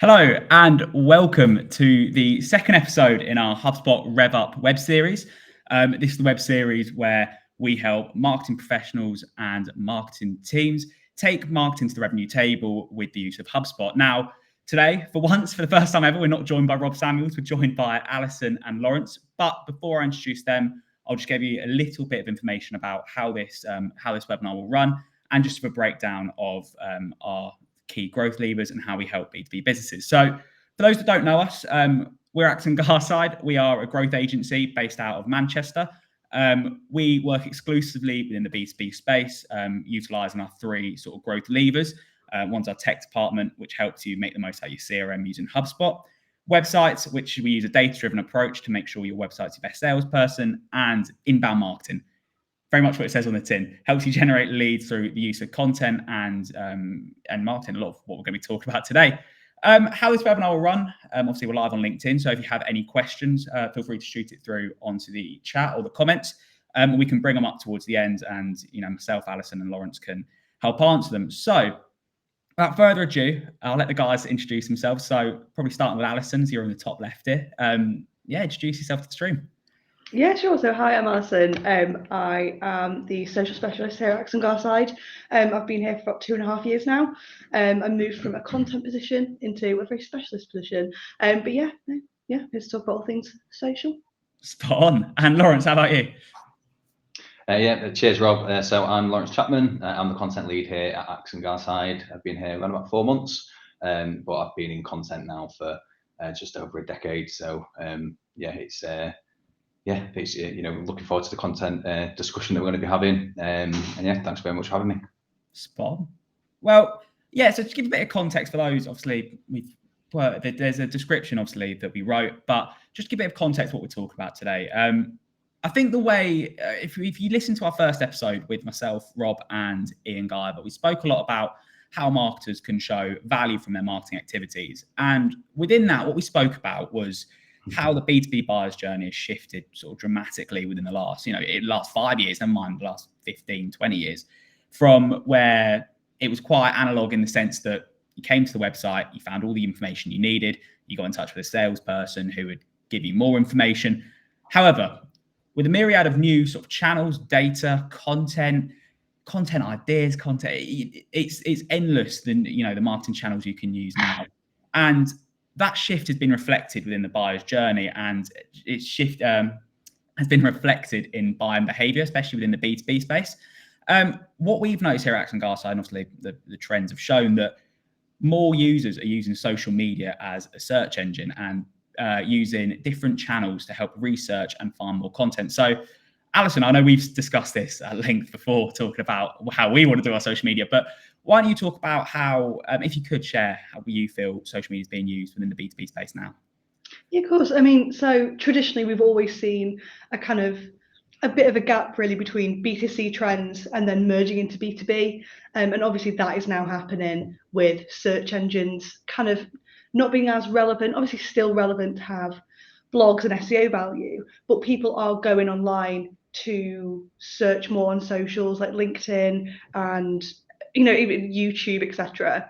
Hello and welcome to the second episode in our HubSpot RevUp web series. This is the web series where we help marketing professionals and marketing teams take marketing to the revenue table with the use of HubSpot. Now, today, for the first time ever, we're not joined by Rob Samuels, we're joined by Alison and Lawrence. But before I introduce them, I'll just give you a little bit of information about how this webinar will run and just a breakdown of our key growth levers and how we help B2B businesses. So for those that don't know us, we're Axe & Garside. We are a growth agency based out of Manchester. We work exclusively within the B2B space, utilising our three sort of growth levers. One's our tech department, which helps you make the most out of your CRM using HubSpot. Websites, which we use a data-driven approach to make sure your website's your best salesperson, and inbound marketing. Very much what it says on the tin, helps you generate leads through the use of content and marketing, a lot of what we're going to be talking about today. How this webinar will run, obviously we're live on LinkedIn, so if you have any questions, feel free to shoot it through onto the chat or the comments. We can bring them up towards the end, and myself, Alison and Lawrence can help answer them. So without further ado, I'll let the guys introduce themselves. So probably starting with Alison, so you're in the top left here. Introduce yourself to the stream. Yeah, sure. So hi, I'm Alison. I am the social specialist here at Axe & Garside. I've been here for about 2.5 years now. I moved from a content position into a very specialist position. Here to talk about all things social. Spot on. And Lawrence, how about you? Cheers, Rob. So I'm Lawrence Chapman. I'm the content lead here at Axe & Garside. I've been here around about 4 months, but I've been in content now for just over a decade. So looking forward to the content discussion that we're going to be having. Thanks very much for having me. Spot on. Well, so to give a bit of context for those, obviously, there's a description, obviously, that we wrote, but just to give a bit of context what we're talking about today. I think the way, if you listen to our first episode with myself, Rob, and Ian Guyver, we spoke a lot about how marketers can show value from their marketing activities. And within that, what we spoke about was how the B2B buyer's journey has shifted sort of dramatically within the last 5 years, never mind the last 15, 20 years, from where it was quite analog in the sense that you came to the website, you found all the information you needed, you got in touch with a salesperson who would give you more information. However, with a myriad of new sort of channels, data, content ideas, it's endless the marketing channels you can use now. And that shift has been reflected within the buyer's journey, and its shift has been reflected in buying behavior, especially within the B2B space. What we've noticed here at Axe & Garside, and obviously the trends have shown that more users are using social media as a search engine and using different channels to help research and find more content. So, Alison, I know we've discussed this at length before, talking about how we want to do our social media, but why don't you talk about how, if you could share, how you feel social media is being used within the B2B space now? Yeah, of course. I mean, so traditionally we've always seen a bit of a gap really between B2C trends and then merging into B2B. And obviously that is now happening with search engines kind of not being as relevant, obviously still relevant to have blogs and SEO value, but people are going online to search more on socials like LinkedIn and even YouTube, etc.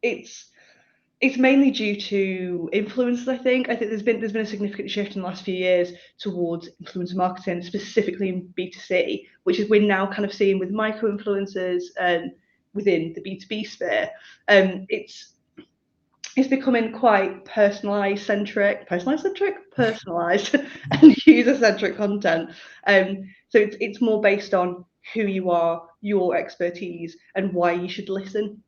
It's mainly due to influencers. I think there's been a significant shift in the last few years towards influencer marketing, specifically in B2C, which is we're now kind of seeing with micro influencers and within the B2B sphere. It's becoming quite personalized and user-centric content. So it's more based on who you are, your expertise, and why you should listen,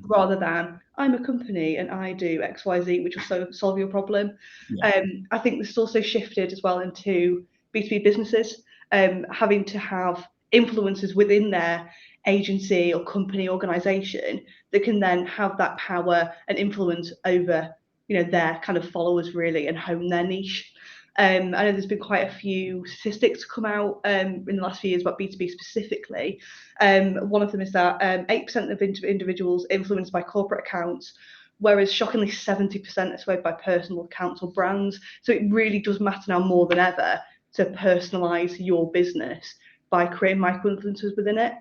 rather than I'm a company and I do XYZ, which will solve your problem. Yeah. I think this has also shifted as well into B2B businesses, having to have influencers within their agency or company organization that can then have that power and influence over, their kind of followers really, and hone their niche. I know there's been quite a few statistics come out in the last few years about B2B specifically. One of them is that 8% of individuals influenced by corporate accounts, whereas shockingly 70% are swayed by personal accounts or brands. So it really does matter now more than ever to personalize your business by creating micro-influencers within it.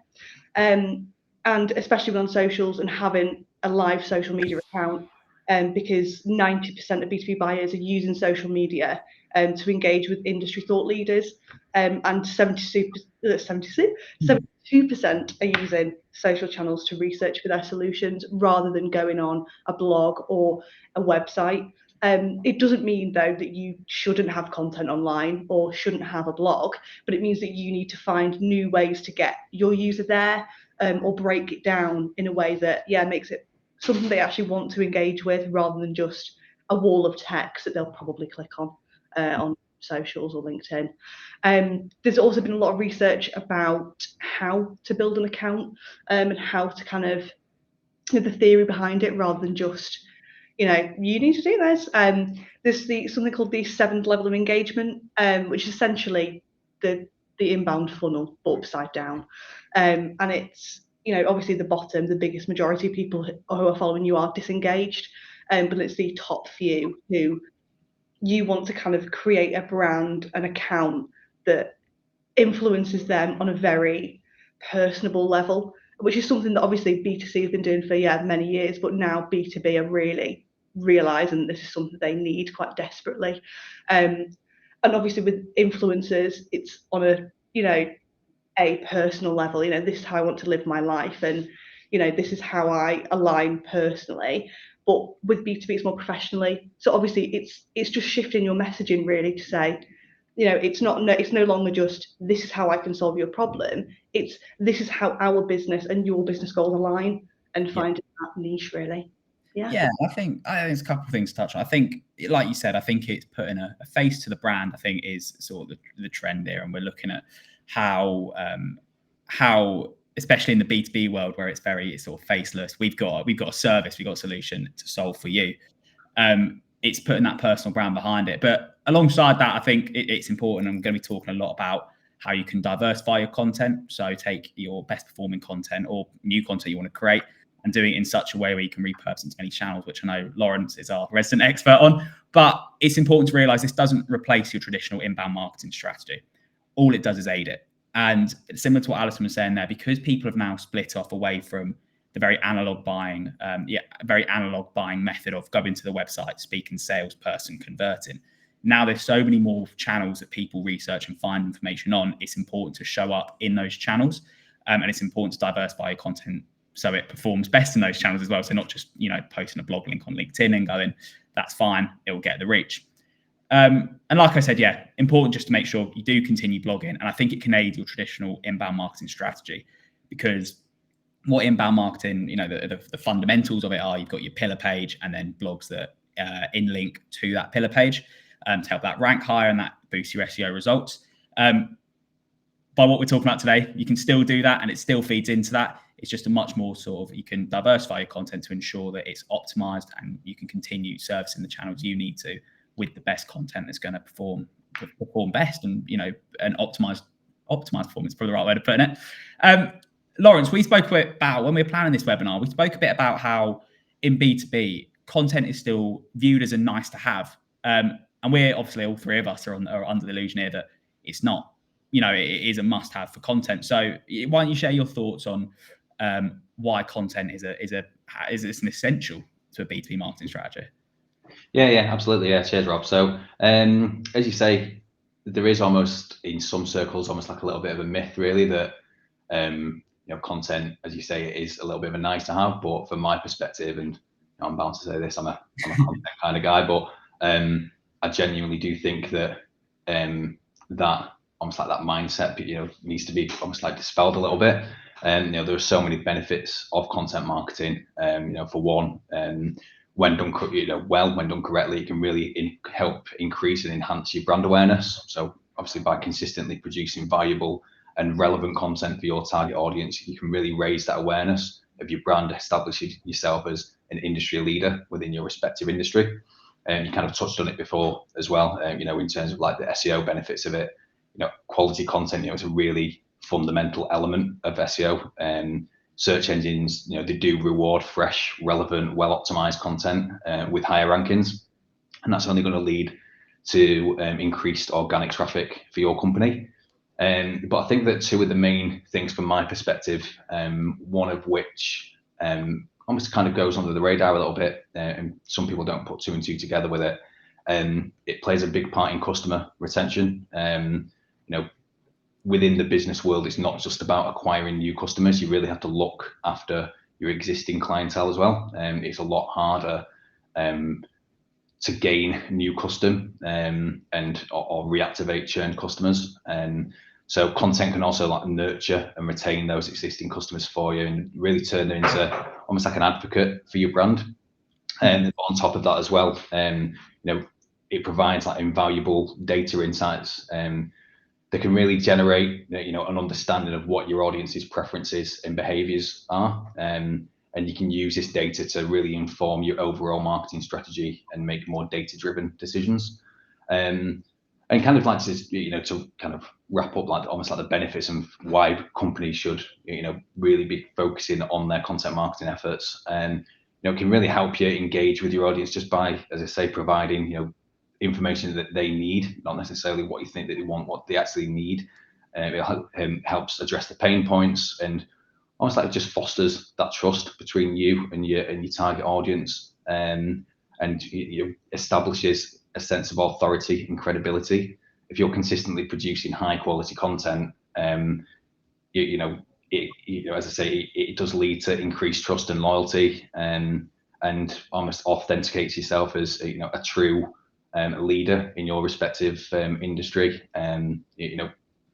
And especially on socials and having a live social media account, because 90% of B2B buyers are using social media to engage with industry thought leaders, and 72% are using social channels to research for their solutions rather than going on a blog or a website. It doesn't mean, though, that you shouldn't have content online or shouldn't have a blog, but it means that you need to find new ways to get your user there, or break it down in a way that, makes it something they actually want to engage with rather than just a wall of text that they'll probably click on socials or LinkedIn. There's also been a lot of research about how to build an account, and how to kind of, the theory behind it rather than just, you need to do this. There's something called the 7th level of engagement, which is essentially the inbound funnel but upside down. And it's, obviously the bottom, the biggest majority of people who are following you are disengaged, but it's the top few who you want to kind of create a brand, an account that influences them on a very personable level, which is something that obviously B2C has been doing for many years, but now B2B are really realizing this is something they need quite desperately. And obviously with influencers, it's on a personal level. This is how I want to live my life, and this is how I align personally. But with B2B, it's more professionally. So obviously, it's just shifting your messaging really to say, it's no longer just this is how I can solve your problem. It's this is how our business and your business goals align, and finding that niche really. Yeah, I think there's a couple of things to touch on. I think, like you said, I think it's putting a face to the brand, I think, is sort of the trend here. And we're looking at how, especially in the B2B world where it's sort of faceless, we've got a service, we've got a solution to solve for you. It's putting that personal brand behind it. But alongside that, I think it's important. I'm going to be talking a lot about how you can diversify your content. So take your best performing content or new content you want to create and doing it in such a way where you can repurpose into many channels, which I know Lawrence is our resident expert on. But it's important to realize this doesn't replace your traditional inbound marketing strategy. All it does is aid it. And similar to what Alison was saying there, because people have now split off away from the very analog buying, method of going to the website, speaking salesperson, converting. Now there's so many more channels that people research and find information on. It's important to show up in those channels, and it's important to diversify your content so it performs best in those channels as well. So not just posting a blog link on LinkedIn and going, that's fine, it will get the reach. And like I said, important just to make sure you do continue blogging. And I think it can aid your traditional inbound marketing strategy, because what inbound marketing, the fundamentals of it are, you've got your pillar page and then blogs that in link to that pillar page to help that rank higher, and that boosts your SEO results. By what we're talking about today, you can still do that and it still feeds into that. It's just a much more sort of, you can diversify your content to ensure that it's optimized and you can continue servicing the channels you need to with the best content that's going to perform best and, an optimized performance, probably the right way to put it. Lawrence, we spoke a bit about, when we were planning this webinar, we spoke a bit about how in B2B, content is still viewed as a nice to have. And we're obviously, all three of us are under the illusion here that it's not, it is a must have for content. So why don't you share your thoughts on why content is an essential to a B2B marketing strategy? Yeah, absolutely. Yeah, cheers, Rob. So as you say, there is almost, in some circles, almost like a little bit of a myth really that content, as you say, is a little bit of a nice to have. But from my perspective, and I'm bound to say this, I'm a content kind of guy, but I genuinely do think that that almost like that mindset, needs to be almost like dispelled a little bit. There are so many benefits of content marketing. For one, when done, when done correctly, it can really help increase and enhance your brand awareness. So obviously by consistently producing valuable and relevant content for your target audience, you can really raise that awareness of your brand, establish yourself as an industry leader within your respective industry. And you kind of touched on it before as well, you know, in terms of like the SEO benefits of it. You know, quality content, you know, is a really fundamental element of SEO. And search engines, you know, they do reward fresh, relevant, well-optimized content with higher rankings, and that's only going to lead to increased organic traffic for your company. But I think that two of the main things from my perspective, one of which almost kind of goes under the radar a little bit, and some people don't put two and two together with it. It plays a big part in customer retention. You know, within the business world, it's not just about acquiring new customers. You really have to look after your existing clientele as well. It's a lot harder to gain new custom or reactivate churned customers. So content can also like nurture and retain those existing customers for you and really turn them into almost like an advocate for your brand. And on top of that as well, you know, it provides like invaluable data insights that can really generate, you know, an understanding of what your audience's preferences and behaviors are. And you can use this data to really inform your overall marketing strategy and make more data-driven decisions. And kind of like to, you know, to kind of wrap up like almost like the benefits and why companies should, you know, really be focusing on their content marketing efforts. And, you know, it can really help you engage with your audience just by, as I say, providing, you know, information that they need, not necessarily what you think that they want, what they actually need. It helps address the pain points and almost like it just fosters that trust between you and your target audience, and you establishes a sense of authority and credibility. If you're consistently producing high quality content, you know, as I say, it does lead to increased trust and loyalty, and almost authenticates yourself as, you know, a true leader in your respective industry. You know,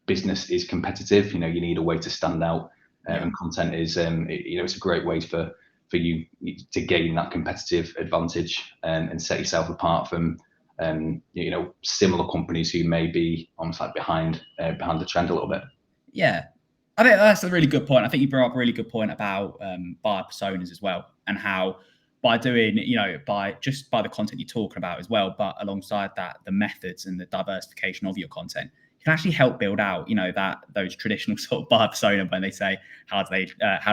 business is competitive. You know, you need a way to stand out, and content is, you know, it's a great way for you to gain that competitive advantage and set yourself apart from, you know, similar companies who may be almost like behind the trend a little bit. Yeah, I think that's a really good point. I think you brought up a really good point about buyer personas as well, and how by doing, you know, by the content you're talking about as well, but alongside that, the methods and the diversification of your content, you can actually help build out, you know, those traditional sort of buyer persona when they say, how do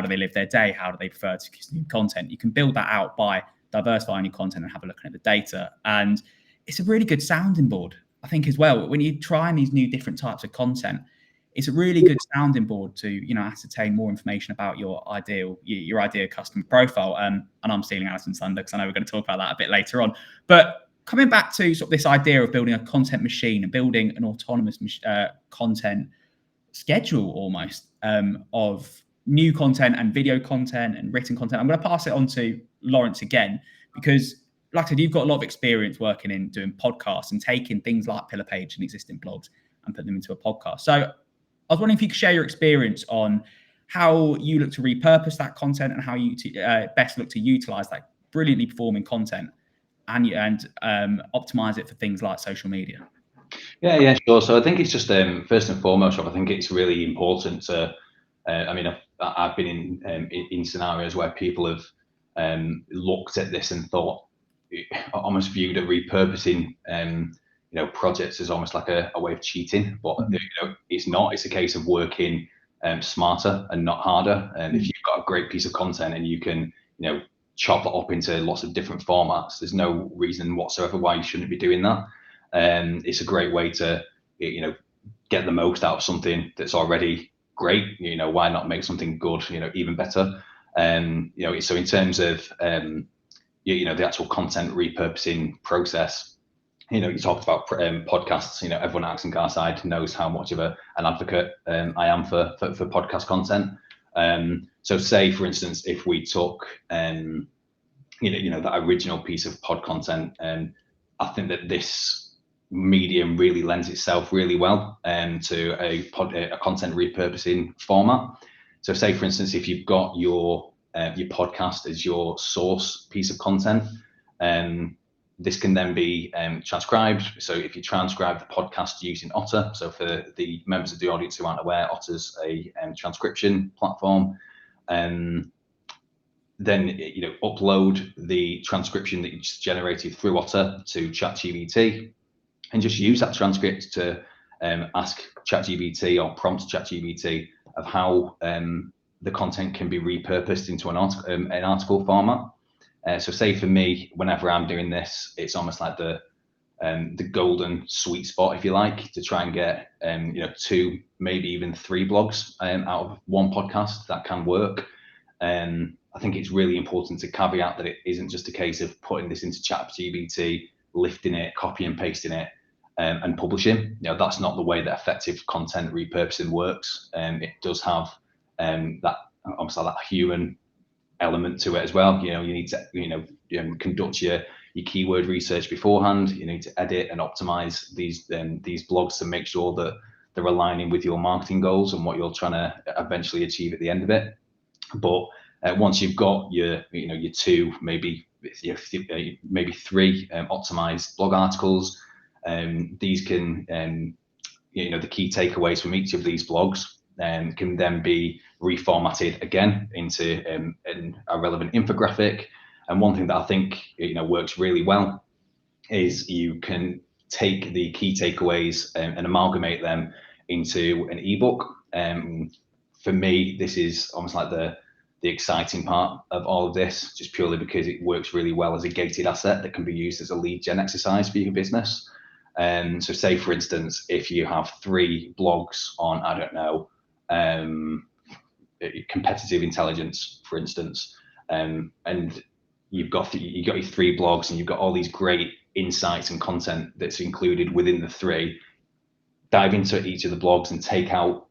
they live their day? How do they prefer to consume content? You can build that out by diversifying your content and have a look at the data. And it's a really good sounding board, I think, as well. When you're trying these new different types of content, it's a really good sounding board to, you know, ascertain more information about your ideal customer profile. And I'm stealing Alison's thunder because I know we're going to talk about that a bit later on. But coming back to sort of this idea of building a content machine and building an autonomous content schedule almost of new content and video content and written content, I'm going to pass it on to Lawrence again, because like I said, you've got a lot of experience working in doing podcasts and taking things like Pillar Page and existing blogs and putting them into a podcast. So I was wondering if you could share your experience on how you look to repurpose that content and how you best look to utilize that brilliantly performing content and optimize it for things like social media. Yeah, sure. So I think it's just first and foremost, I think it's really important to. I mean, I've been in scenarios where people have looked at this and thought, almost viewed a repurposing you know, projects as almost like a way of cheating, but you know, it's not. It's a case of working smarter and not harder. And if you've got a great piece of content and you can, you know, chop it up into lots of different formats, there's no reason whatsoever why you shouldn't be doing that. It's a great way to, you know, get the most out of something that's already great. You know, why not make something good, you know, even better? You know, so in terms of you know, the actual content repurposing process, you know, you talked about podcasts. You know, everyone at Action Carside knows how much of an advocate I am for podcast content. So say, for instance, if we took, you know, that original piece of pod content, I think that this medium really lends itself really well to a content repurposing format. So say, for instance, if you've got your podcast as your source piece of content, this can then be transcribed. So if you transcribe the podcast using Otter, so for the members of the audience who aren't aware, Otter's a transcription platform. Then upload the transcription that you just generated through Otter to ChatGPT, and just use that transcript to ask ChatGPT or prompt ChatGPT of how the content can be repurposed into an article format. So say for me, whenever I'm doing this, it's almost like the golden sweet spot, if you like, to try and get 2, maybe even 3 blogs out of one podcast. That can work. I think it's really important to caveat that it isn't just a case of putting this into ChatGPT, lifting it, copy and pasting it, and publishing. That's not the way that effective content repurposing works. It does have that human element to it as well. You need to conduct your keyword research beforehand. You need to edit and optimize these blogs to make sure that they're aligning with your marketing goals and what you're trying to eventually achieve at the end of it. But once you've got your 2, maybe 3 optimized blog articles, these can the key takeaways from each of these blogs can then be reformatted again into a relevant infographic. And one thing that I think works really well is you can take the key takeaways and amalgamate them into an ebook. For me, this is almost like the exciting part of all of this, just purely because it works really well as a gated asset that can be used as a lead gen exercise for your business. So say, for instance, if you have 3 blogs on, I don't know, competitive intelligence, for instance, and you've got your 3 blogs and you've got all these great insights and content that's included within the 3, dive into each of the blogs and take out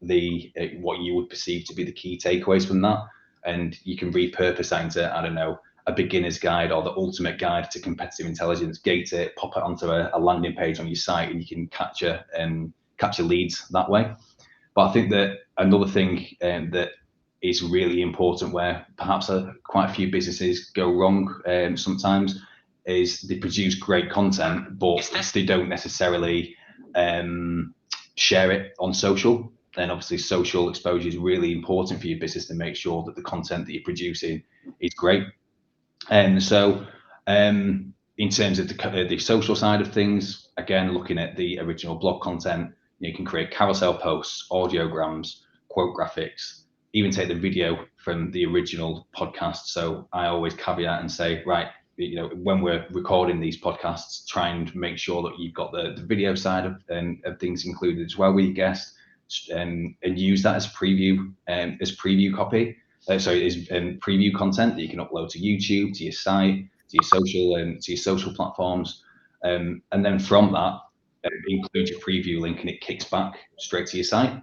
what you would perceive to be the key takeaways from that. And you can repurpose that into, I don't know, a beginner's guide or the ultimate guide to competitive intelligence, gate it, pop it onto a landing page on your site, and you can capture leads that way. But I think that another thing that is really important, where perhaps quite a few businesses go wrong sometimes, is they produce great content, but they don't necessarily share it on social. Then obviously social exposure is really important for your business to make sure that the content that you're producing is great. And so in terms of the social side of things, again, looking at the original blog content, you can create carousel posts, audiograms, quote graphics, even take the video from the original podcast. So I always caveat and say, right, when we're recording these podcasts, try and make sure that you've got the video side of things included as well with your guest, and use that as preview copy. As preview content that you can upload to YouTube, to your site, to your social platforms, and then from that include your preview link, and it kicks back straight to your site.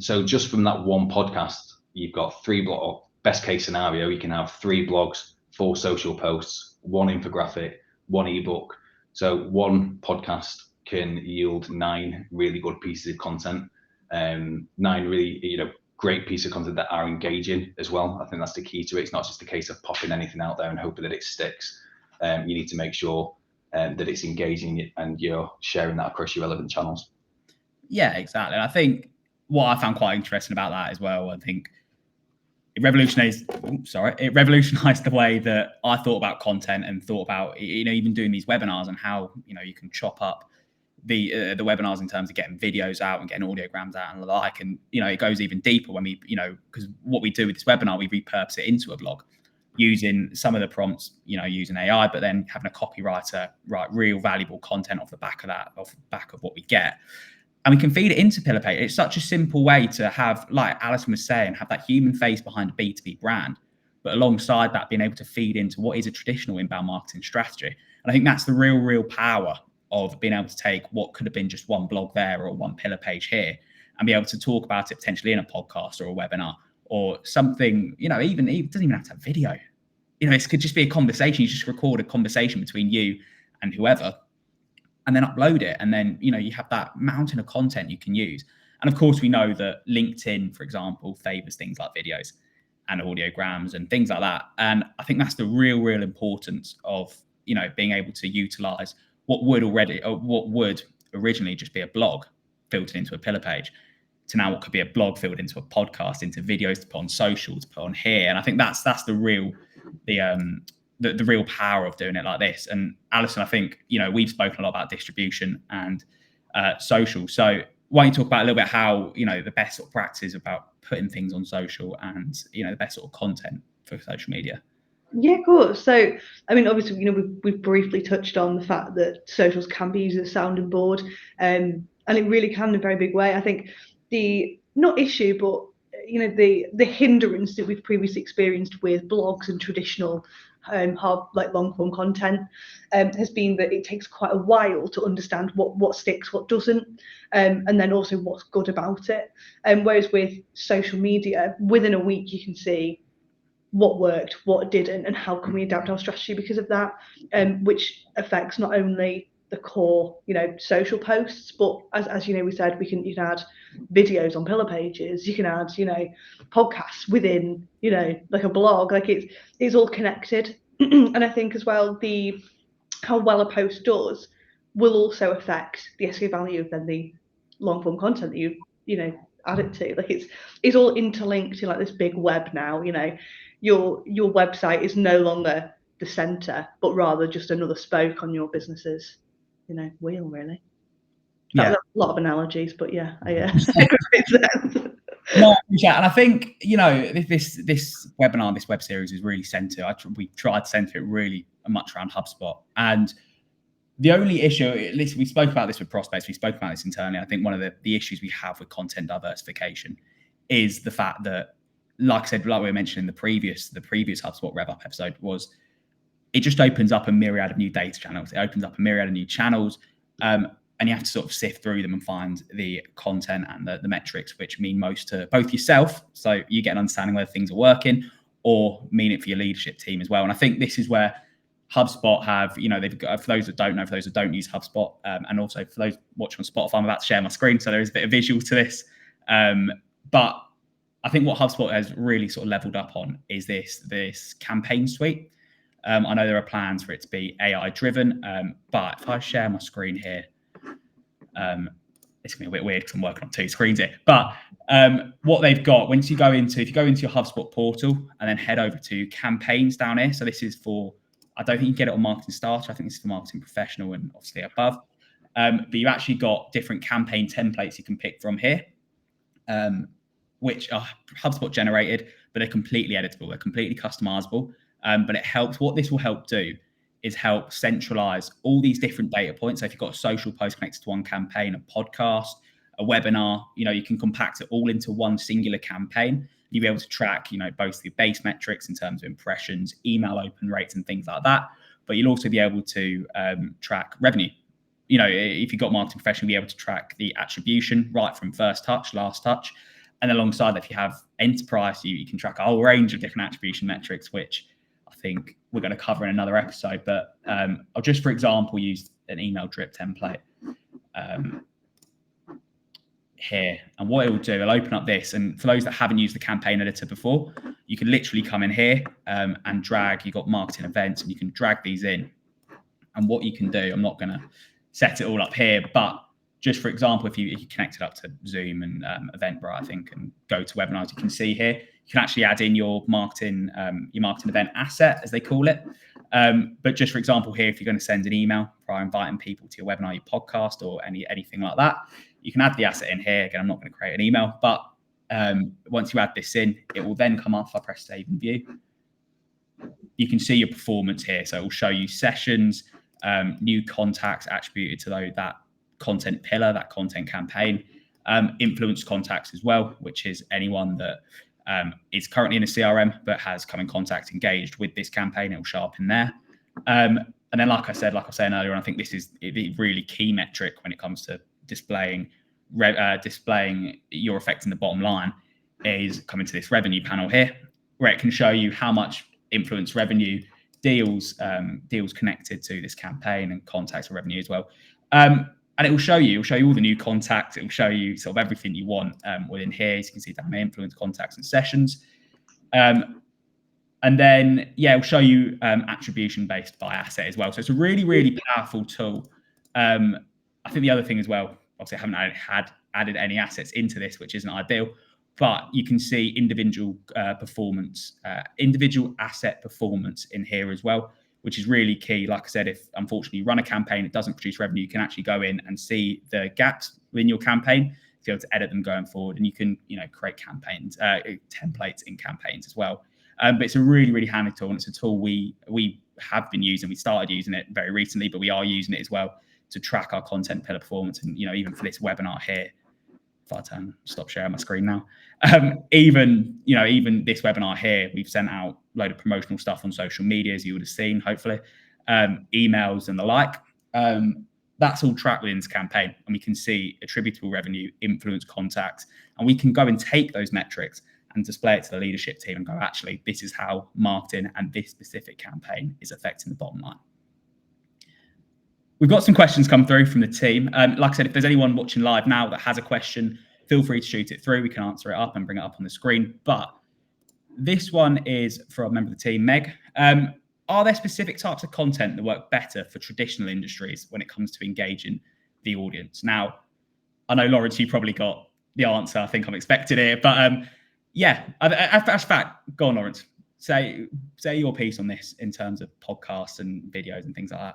So just from that one podcast, you've got 3 blogs. Best case scenario, you can have 3 blogs, 4 social posts, 1 infographic, 1 ebook. So one podcast can yield 9 really good pieces of content, 9 really great pieces of content that are engaging as well. I think that's the key to it. It's not just a case of popping anything out there and hoping that it sticks. You need to make sure that it's engaging and you're sharing that across your relevant channels. Yeah, exactly. And I think what I found quite interesting about that as well, I think it revolutionized the way that I thought about content and thought about even doing these webinars and how you can chop up the webinars in terms of getting videos out and getting audiograms out and the like. And it goes even deeper when we because what we do with this webinar, we repurpose it into a blog using some of the prompts, using AI, but then having a copywriter write real valuable content off the back of what we get. And we can feed it into Pillar Page. It's such a simple way to have, like Alison was saying, have that human face behind a B2B brand, but alongside that, being able to feed into what is a traditional inbound marketing strategy. And I think that's the real power of being able to take what could have been just one blog there or one Pillar Page here and be able to talk about it potentially in a podcast or a webinar or something, even it doesn't even have to have video. It could just be a conversation. You just record a conversation between you and whoever, and then upload it. And then, you have that mountain of content you can use. And of course, we know that LinkedIn, for example, favors things like videos and audiograms and things like that. And I think that's the real importance of, being able to utilize what would originally just be a blog filtered into a pillar page to now what could be a blog filled into a podcast, into videos to put on social, to put on here. And I think that's the real power of doing it like this. And Alison, I think, we've spoken a lot about distribution and social. So why don't you talk about a little bit how, the best sort of practices about putting things on social and, the best sort of content for social media? Yeah, of course. So, I mean, obviously, we've briefly touched on the fact that socials can be used as a sounding board, and it really can in a very big way. I think the hindrance that we've previously experienced with blogs and traditional long form content has been that it takes quite a while to understand what sticks, what doesn't, and then also what's good about it. Whereas with social media, within a week you can see what worked, what didn't, and how can we adapt our strategy because of that, which affects not only the core, social posts, but as we said, you can add videos on pillar pages, you can add, podcasts within, like a blog, like it's all connected. And I think as well, how well a post does will also affect the SEO value of then the long form content that you add it to. Like it's all interlinked in like this big web now. Your website is no longer the center, but rather just another spoke on your business's wheel, really. Yeah, a lot of analogies, but yeah, No, and I think this webinar, this web series is really centered. We tried to center it really much around HubSpot, and the only issue, at least we spoke about this with prospects, we spoke about this internally. I think one of the issues we have with content diversification is the fact that, like I said, like we were mentioning in the previous HubSpot RevUp episode, was it just opens up a myriad of new data channels. It opens up a myriad of new channels, and you have to sort of sift through them and find the content and the metrics which mean most to both yourself, so you get an understanding whether things are working, or mean it for your leadership team as well. And I think this is where HubSpot have, they've got, for those that don't know, for those that don't use HubSpot, and also for those watching on Spotify, I'm about to share my screen, so there is a bit of visual to this. But I think what HubSpot has really sort of leveled up on is this campaign suite. I know there are plans for it to be AI driven, but if I share my screen here, it's gonna be a bit weird because I'm working on two screens here. But what they've got, if you go into your HubSpot portal and then head over to campaigns down here. So this is for, I don't think you can get it on Marketing Starter. I think this is for Marketing Professional and obviously above. But you've actually got different campaign templates you can pick from here, which are HubSpot generated, but they're completely editable. They're completely customizable. But it helps. What this will help do is help centralize all these different data points. So if you've got a social post connected to one campaign, a podcast, a webinar, you can compact it all into one singular campaign. You'll be able to track, both the base metrics in terms of impressions, email open rates, and things like that. But you'll also be able to track revenue. If you've got Marketing Professional, you'll be able to track the attribution right from first touch, last touch. And alongside that, if you have enterprise, you can track a whole range of different attribution metrics, which I think we're going to cover in another episode. But I'll just, for example, use an email drip template here. And what it will do, it'll open up this. And for those that haven't used the campaign editor before, you can literally come in here and drag. You've got marketing events, and you can drag these in. And what you can do, I'm not going to set it all up here, but just for example, if you connect it up to Zoom and Eventbrite, I think, and go to webinars, you can see here, you can actually add in your marketing event asset, as they call it. But just for example here, if you're going to send an email prior inviting people to your webinar, your podcast, or anything like that, you can add the asset in here. Again, I'm not going to create an email, but once you add this in, it will then come up. If I press save and view, you can see your performance here. So it will show you sessions, new contacts attributed to that content pillar, that content campaign, influence contacts as well, which is anyone that is currently in a CRM but has come in contact, engaged with this campaign. It will show up in there. And then, like I was saying earlier, I think this is the really key metric when it comes to displaying your effect in the bottom line, is coming to this revenue panel here, where it can show you how much influence revenue deals connected to this campaign, and contacts or revenue as well. And it will show you all the new contacts. It will show you sort of everything you want within here. As you can see down there, influence, contacts, and sessions. And then, yeah, it'll show you attribution based by asset as well. So it's a really, really powerful tool. I think the other thing as well, obviously I haven't added any assets into this, which isn't ideal, but you can see individual performance, individual asset performance in here as well, which is really key. Like I said, if unfortunately you run a campaign, it doesn't produce revenue, you can actually go in and see the gaps within your campaign, to be able to edit them going forward. And you can, create campaigns, templates in campaigns as well. But it's a really, really handy tool, and it's a tool we have been using. We started using it very recently, but we are using it as well to track our content pillar performance. And even for this webinar here, if I stop sharing my screen now, even this webinar here, we've sent out a load of promotional stuff on social media, as you would have seen, hopefully, emails and the like. That's all tracked within this campaign, and we can see attributable revenue, influence, contacts, and we can go and take those metrics and display it to the leadership team and go, actually, this is how marketing and this specific campaign is affecting the bottom line. We've got some questions come through from the team. Like I said, if there's anyone watching live now that has a question, feel free to shoot it through. We can answer it up and bring it up on the screen. But this one is from a member of the team, Meg. Are there specific types of content that work better for traditional industries when it comes to engaging the audience? Now, I know, Lawrence, you probably got the answer I think I'm expecting here, but yeah, as fact, go on, Lawrence. Say your piece on this in terms of podcasts and videos and things like that.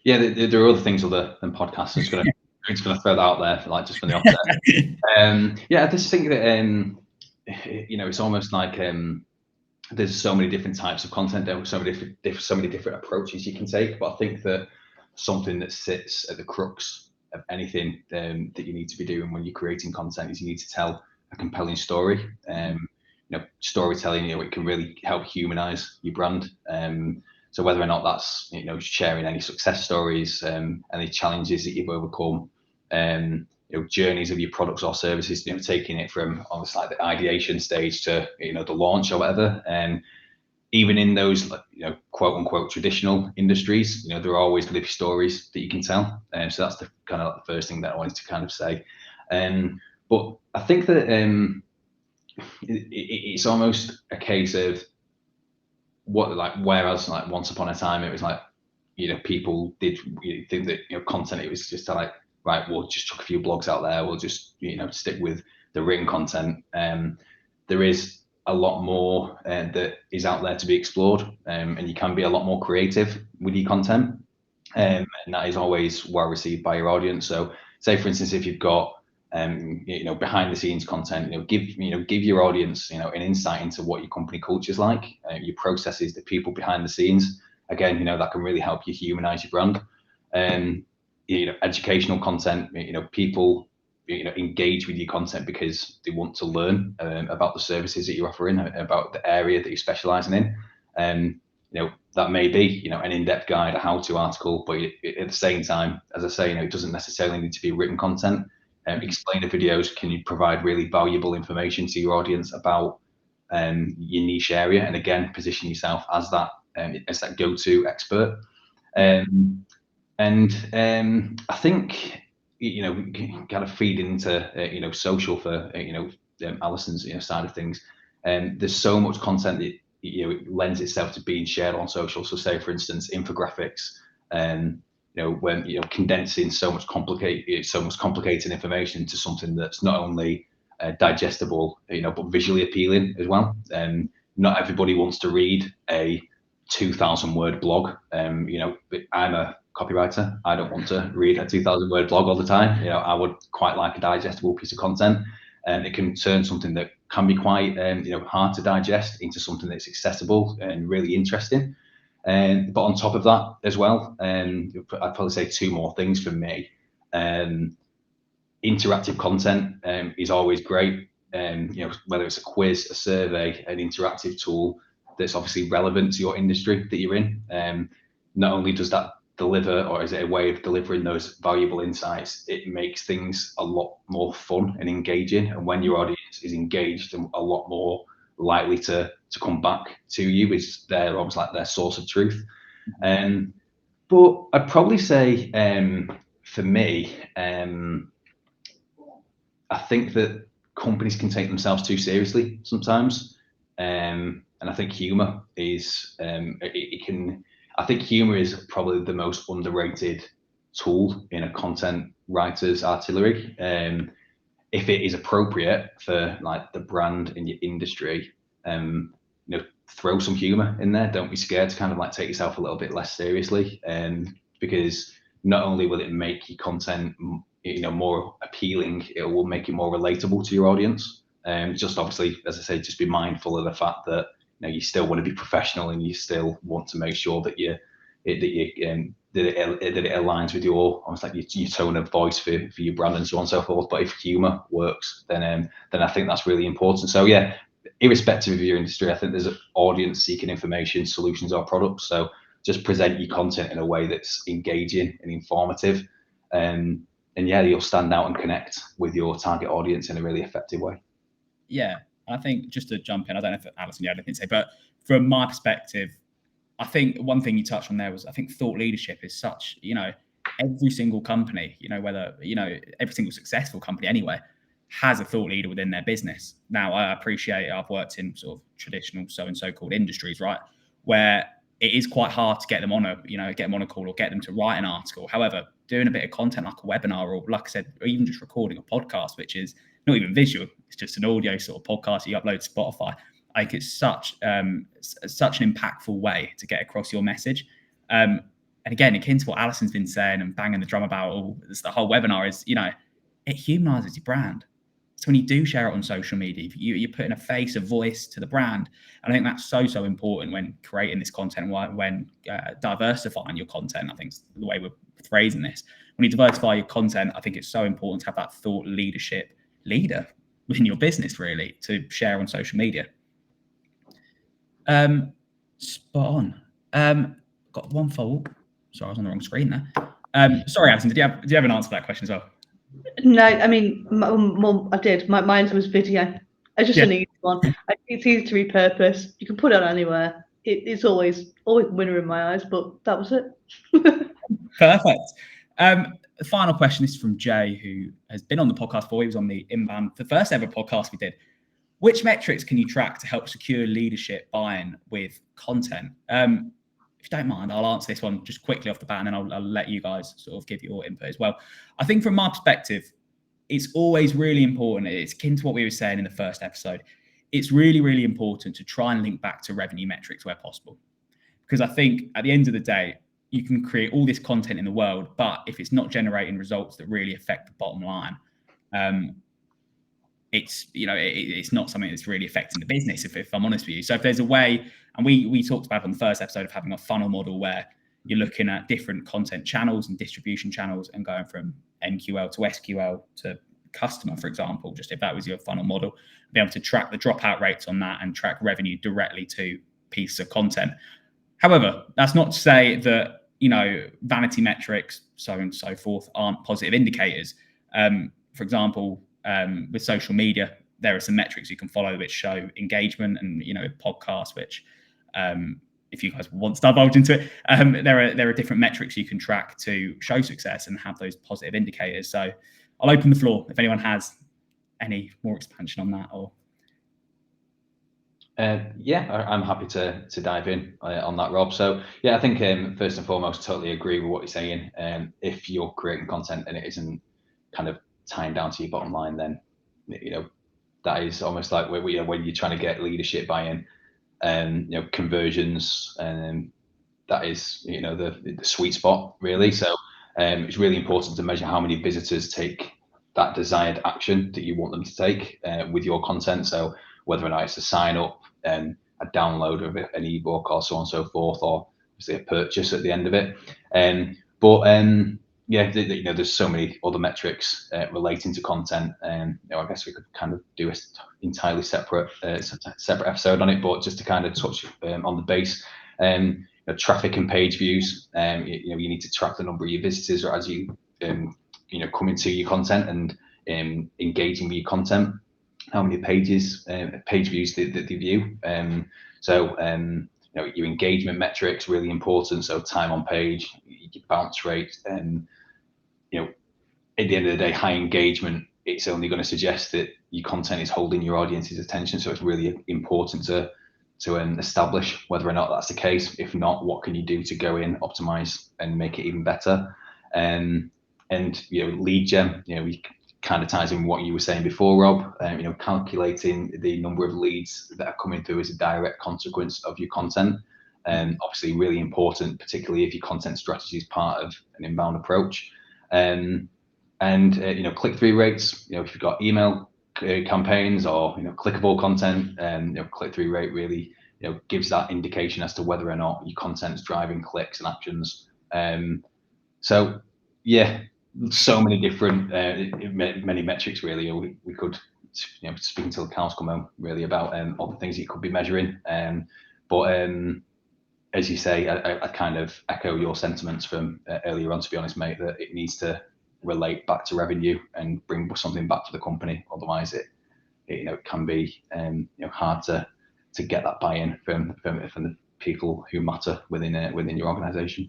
Yeah, there are other things other than podcasts. I'm just gonna throw that out there, just from the offset. Yeah, I just think that it's almost like there's so many different types of content. There are so many different approaches you can take. But I think that something that sits at the crux of anything that you need to be doing when you're creating content is you need to tell a compelling story. Storytelling, it can really help humanize your brand. So whether or not that's sharing any success stories, any challenges that you've overcome, journeys of your products or services, taking it from almost like the ideation stage to the launch or whatever. And even in those quote unquote traditional industries, there are always going to be stories that you can tell. So that's the kind of the first thing that I wanted to kind of say. But I think that it's almost a case of whereas once upon a time it was people did think that content, it was just right, we'll just chuck a few blogs out there, we'll just stick with the written content. There is a lot more that is out there to be explored, and you can be a lot more creative with your content, and that is always well received by your audience. So say for instance, if you've got behind the scenes content, give your audience an insight into what your company culture is like, your processes, the people behind the scenes. Again, that can really help you humanize your brand. Educational content, people engage with your content because they want to learn about the services that you're offering, about the area that you're specializing in. That may be an in-depth guide, a how-to article, but at the same time, as I say, it doesn't necessarily need to be written content. Explainer videos can provide really valuable information to your audience about your niche area, and again, position yourself as that go-to expert. And I think kind of feed into social for Alison's side of things. There's so much content that it lends itself to being shared on social. So say for instance, infographics. When condensing so much complicated information into something that's not only digestible, but visually appealing as well. Not everybody wants to read a 2,000 word blog. I'm a copywriter. I don't want to read a 2,000 word blog all the time. I would quite like a digestible piece of content, and it can turn something that can be quite hard to digest into something that's accessible and really interesting. But on top of that as well, I'd probably say two more things for me. Interactive content is always great. Whether it's a quiz, a survey, an interactive tool that's obviously relevant to your industry that you're in. Not only does that deliver, or is it a way of delivering those valuable insights, it makes things a lot more fun and engaging. And when your audience is engaged, and a lot more likely to come back to you, is their almost like their source of truth. But I'd probably say for me, I think that companies can take themselves too seriously sometimes. And I think humor is I think humor is probably the most underrated tool in a content writer's artillery. If it is appropriate for like the brand in your industry, throw some humor in there. Don't be scared to kind of like take yourself a little bit less seriously, because not only will it make your content more appealing, it will make it more relatable to your audience. Just obviously, as I say, just be mindful of the fact that you still want to be professional and you still want to make sure that that it aligns with your almost like your tone of voice for your brand and so on and so forth. But if humor works, then I think that's really important. So yeah, irrespective of your industry, I think there's an audience seeking information, solutions, or products. So just present your content in a way that's engaging and informative, and yeah, you'll stand out and connect with your target audience in a really effective way. Yeah, I think just to jump in, I don't know if Alison, you had anything to say, but from my perspective, I think one thing you touched on there was I think thought leadership is such, every single company, whether, every single successful company anyway, has a thought leader within their business. Now, I appreciate I've worked in sort of traditional so-and-so called industries, right, where it is quite hard to get them on a call or get them to write an article. However, doing a bit of content like a webinar or, like I said, or even just recording a podcast, which is not even visual, it's just an audio sort of podcast you upload to Spotify. I think it's such an impactful way to get across your message. And again, akin to what Alison's been saying and banging the drum about the whole webinar is, it humanizes your brand. So when you do share it on social media, you're putting a face, a voice to the brand. And I think that's so important when creating this content, when diversifying your content. I think it's the way we're phrasing this. When you diversify your content, I think it's so important to have that thought leadership leader within your business, really, to share on social media. Spot on. Got one follow-up. Sorry, I was on the wrong screen there. Sorry, Alison, did you have an answer to that question as well? No, I mean, I did. My answer was video. I just an easy one. It's easy to repurpose. You can put it on anywhere. It's always a winner in my eyes, but that was it. Perfect. The final question is from Jay, who has been on the podcast before. He was on the first ever podcast we did. Which metrics can you track to help secure leadership buy-in with content? If you don't mind, I'll answer this one just quickly off the bat, and then I'll let you guys sort of give your input as well. I think from my perspective, it's always really important. It's akin to what we were saying in the first episode. It's really, really important to try and link back to revenue metrics where possible. Because I think at the end of the day, you can create all this content in the world, but if it's not generating results that really affect the bottom line, it's not something that's really affecting the business, if I'm honest with you. So if there's a way, and we talked about on the first episode of having a funnel model where you're looking at different content channels and distribution channels and going from MQL to SQL to customer, for example, just if that was your funnel model, be able to track the dropout rates on that and track revenue directly to pieces of content. However, that's not to say that, vanity metrics, so on and so forth, aren't positive indicators. For example, with social media, there are some metrics you can follow which show engagement, and podcasts, which if you guys want to divulge into it, there are different metrics you can track to show success and have those positive indicators. So I'll open the floor if anyone has any more expansion on that. Or I'm happy to dive in on that, Rob. So yeah, I think first and foremost, totally agree with what you're saying. If you're creating content and it isn't kind of tying down to your bottom line, then that is almost like when you're trying to get leadership buy-in, conversions, and that is the sweet spot, really. So it's really important to measure how many visitors take that desired action that you want them to take with your content. So whether or not it's a sign up and a download of an ebook or so on and so forth, or obviously a purchase at the end of it. There's so many other metrics relating to content, and I guess we could kind of do an entirely separate episode on it. But just to kind of touch on the base, traffic and page views. You need to track the number of your visitors as you come into your content and engaging with your content. How many page views that they view. Your engagement metrics really important. So time on page, your bounce rate, and at the end of the day, high engagement it's only going to suggest that your content is holding your audience's attention. So it's really important to establish whether or not that's the case. If not, what can you do to go in, optimize, and make it even better? And lead gen, we kind of ties in what you were saying before, Rob. Calculating the number of leads that are coming through is a direct consequence of your content. Obviously really important, particularly if your content strategy is part of an inbound approach. And click-through rates, if you've got email campaigns or clickable content, click-through rate really gives that indication as to whether or not your content's driving clicks and actions. So yeah, so many different many metrics really. We could speak until the cows come home really about all the things you could be measuring. But as you say, I kind of echo your sentiments from earlier on, to be honest, mate, that it needs to relate back to revenue and bring something back to the company. Otherwise, it can be hard to get that buy-in from the people who matter within your organisation.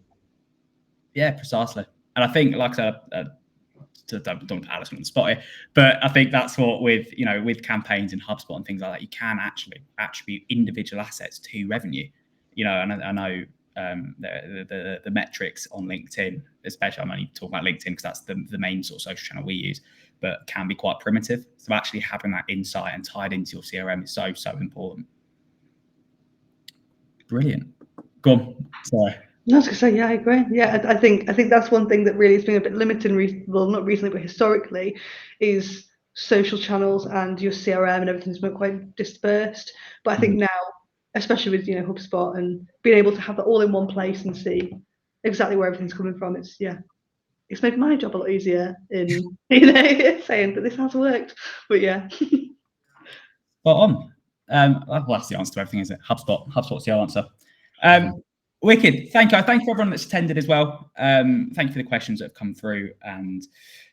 Yeah, precisely. And I think, like I said, don't put Alison on the spot here, but I think that's what with campaigns and HubSpot and things like that, you can actually attribute individual assets to revenue. And I know the metrics on LinkedIn, especially, I'm only talking about LinkedIn because that's the main sort of social channel we use, but can be quite primitive. So actually having that insight and tied into your CRM is so important. Brilliant. Go on. Sorry. I was going to say, yeah, I agree. Yeah, I think that's one thing that really has been a bit limited, well, not recently, but historically, is social channels and your CRM and everything's been quite dispersed. But I think now, especially with HubSpot and being able to have that all in one place and see exactly where everything's coming from, it's made my job a lot easier in saying that this has worked. But yeah. Spot on. Well, that's the answer to everything, isn't it? HubSpot's the answer. Wicked. Thank you. Thank you for everyone that's attended as well. Thank you for the questions that have come through. And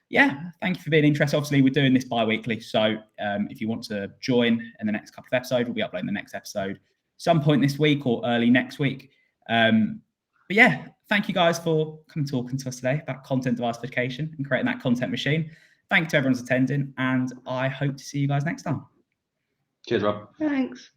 yeah, thank you for being interested. Obviously, we're doing this bi-weekly. So if you want to join in the next couple of episodes, we'll be uploading the next episode some point this week or early next week. But yeah, thank you guys for coming talking to us today about content diversification and creating that content machine. Thank you to everyone who's attending, and I hope to see you guys next time. Cheers, Rob. Thanks.